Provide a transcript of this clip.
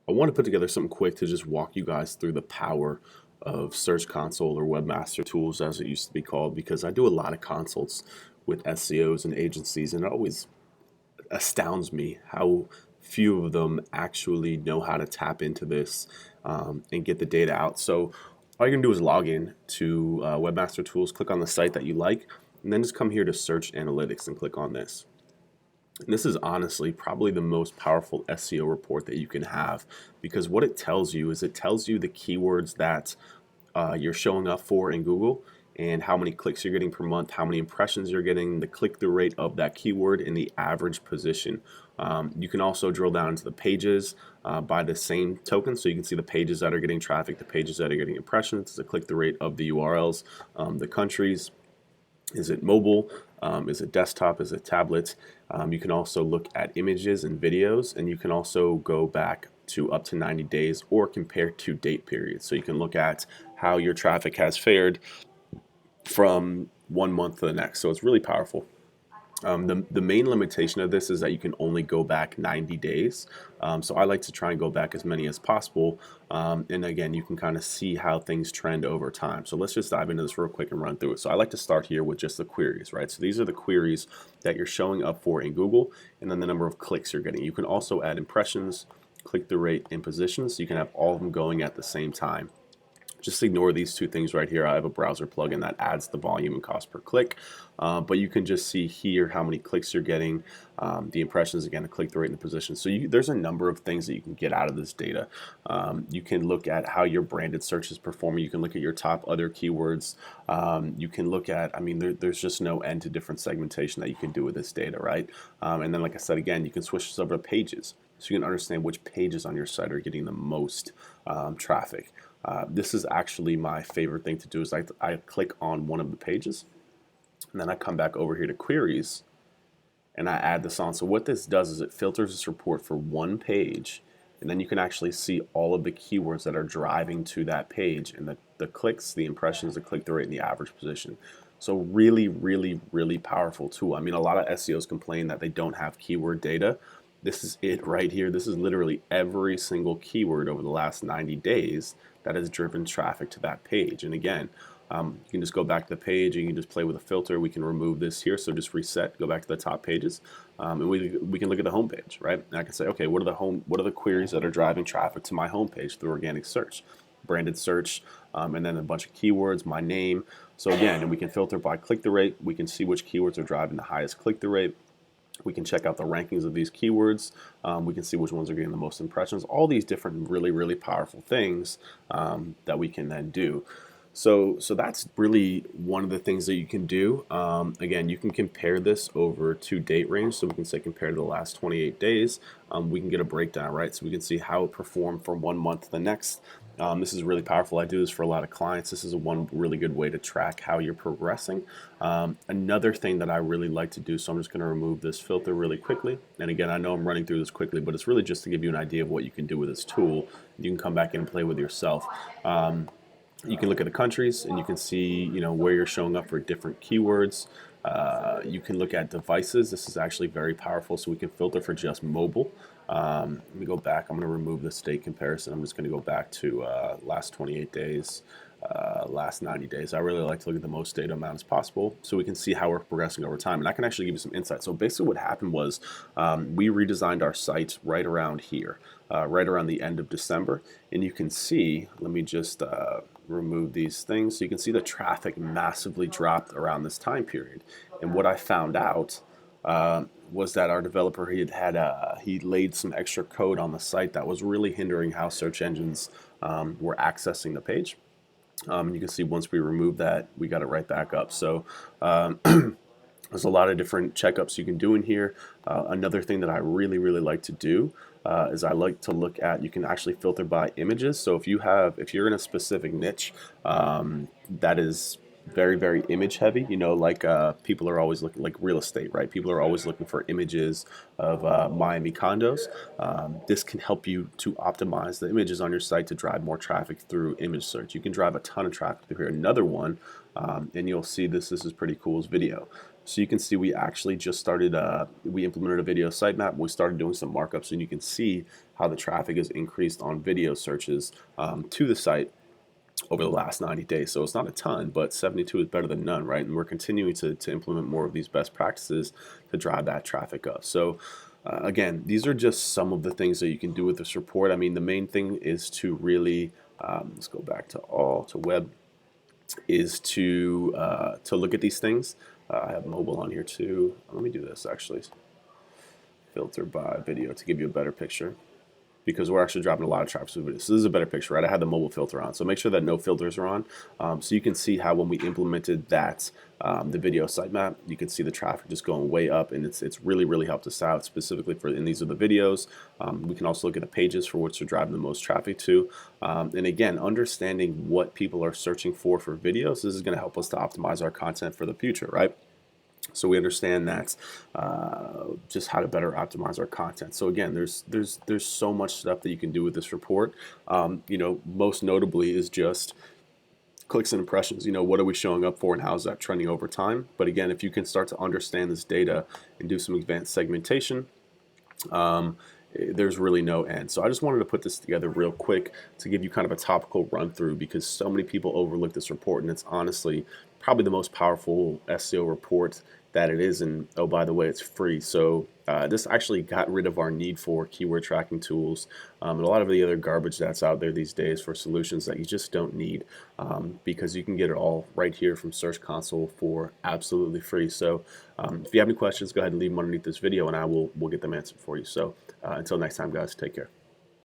I want to put together something quick to just walk you guys through the power of Search Console or Webmaster Tools, as it used to be called, because I do a lot of consults with SEOs and agencies, and it always astounds me how few of them actually know how to tap into this and get the data out. So all you're gonna do is log in to Webmaster Tools, click on the site that you like, and then just come here to Search Analytics and click on this. And this is honestly probably the most powerful SEO report that you can have, because what it tells you is it tells you the keywords that you're showing up for in Google and how many clicks you're getting per month, how many impressions you're getting, the click-through rate of that keyword, and the average position. You can also drill down into the pages by the same token, so you can see the pages that are getting traffic, the pages that are getting impressions, the click-through rate of the URLs, the countries. Is it mobile? Is it desktop? Is it tablet? You can also look at images and videos, and you can also go back to up to 90 days or compare to date periods. So you can look at how your traffic has fared from one month to the next. So it's really powerful. The main limitation of this is that you can only go back 90 days. So I like to try and go back as many as possible. And again, you can kind of see how things trend over time. So let's just dive into this real quick and run through it. So I like to start here with just the queries, right? So these are the queries that you're showing up for in Google, and then the number of clicks you're getting. You can also add impressions, click-through rate, and positions. So you can have all of them going at the same time. Just ignore these two things right here. I have a browser plugin that adds the volume and cost per click, but you can just see here how many clicks you're getting, the impressions, again, the click-through rate and the position. So there's a number of things that you can get out of this data. You can look at how your branded search is performing. You can look at your top other keywords. You can look at, I mean, there's just no end to different segmentation that you can do with this data, right? And then, like I said, again, you can switch this over to pages, so you can understand which pages on your site are getting the most traffic. This is actually my favorite thing to do is I click on one of the pages, and then I come back over here to queries, and I add this on. So what this does is it filters this report for one page, and then you can actually see all of the keywords that are driving to that page, and the clicks, the impressions, the click-through rate, and the average position. So really, really, really powerful tool. I mean, a lot of SEOs complain that they don't have keyword data. This is it right here. This is literally every single keyword over the last 90 days that has driven traffic to that page. And again, you can just go back to the page, and you can just play with a filter. We can remove this here, so just reset, go back to the top pages, and we can look at the home page, right? And I can say, okay, what are the queries that are driving traffic to my home page through organic search, branded search, and then a bunch of keywords, my name. So again, and we can filter by click-through rate. We can see which keywords are driving the highest click-through rate. We can check out the rankings of these keywords. We can see which ones are getting the most impressions. All these different really, really powerful things that we can then do. So that's really one of the things that you can do. Again, you can compare this over to date range. So we can say compare to the last 28 days. We can get a breakdown, right? So we can see how it performed from one month to the next. This is really powerful. I do this for a lot of clients. This is one really good way to track how you're progressing. Another thing that I really like to do, so I'm just going to remove this filter really quickly. And again, I know I'm running through this quickly, but it's really just to give you an idea of what you can do with this tool. You can come back in and play with yourself. You can look at the countries, and you can see, where you're showing up for different keywords. You can look at devices. This is actually very powerful, so we can filter for just mobile. Let me go back. I'm going to remove the state comparison. I'm just going to go back to last 28 days, last 90 days. I really like to look at the most data amount as possible, so we can see how we're progressing over time. And I can actually give you some insight. So basically what happened was we redesigned our site right around here, right around the end of December. And you can see, let me just remove these things. So you can see the traffic massively dropped around this time period. And what I found out was that our developer, he laid some extra code on the site that was really hindering how search engines were accessing the page. You can see once we removed that, we got it right back up. So there's a lot of different checkups you can do in here. Another thing that I really, really like to do is I like to look at, you can actually filter by images. So if you're in a specific niche that is very, very image heavy, like people are always looking, like real estate, right? People are always looking for images of Miami condos. This can help you to optimize the images on your site to drive more traffic through image search. You can drive a ton of traffic through here. Another one, and you'll see this is pretty cool, is video. So you can see we actually just started, we implemented a video sitemap. We started doing some markups, and you can see how the traffic has increased on video searches to the site over the last 90 days. So it's not a ton, but 72 is better than none, right? And we're continuing to implement more of these best practices to drive that traffic up. So again, these are just some of the things that you can do with this report. I mean, the main thing is to really, let's go back to web, is to look at these things. I have mobile on here too. Let me do this actually. Filter by video to give you a better picture, because we're actually dropping a lot of traffic to videos. So this is a better picture, right? I had the mobile filter on. So make sure that no filters are on. So you can see how when we implemented that, the video sitemap, you can see the traffic just going way up, and it's really, really helped us out specifically for, and these are the videos. We can also look at the pages for which they're driving the most traffic to. And again, understanding what people are searching for videos, this is gonna help us to optimize our content for the future, right? So we understand that just how to better optimize our content. So again, there's so much stuff that you can do with this report. You know, most notably is just clicks and impressions. You know, what are we showing up for, and how is that trending over time? But again, if you can start to understand this data and do some advanced segmentation, there's really no end. So I just wanted to put this together real quick to give you kind of a topical run through, because so many people overlook this report, and it's honestly probably the most powerful SEO report that it is. And oh, by the way, it's free. So this actually got rid of our need for keyword tracking tools and a lot of the other garbage that's out there these days for solutions that you just don't need, because you can get it all right here from Search Console for absolutely free. So if you have any questions, go ahead and leave them underneath this video, and we'll get them answered for you. So until next time, guys, take care.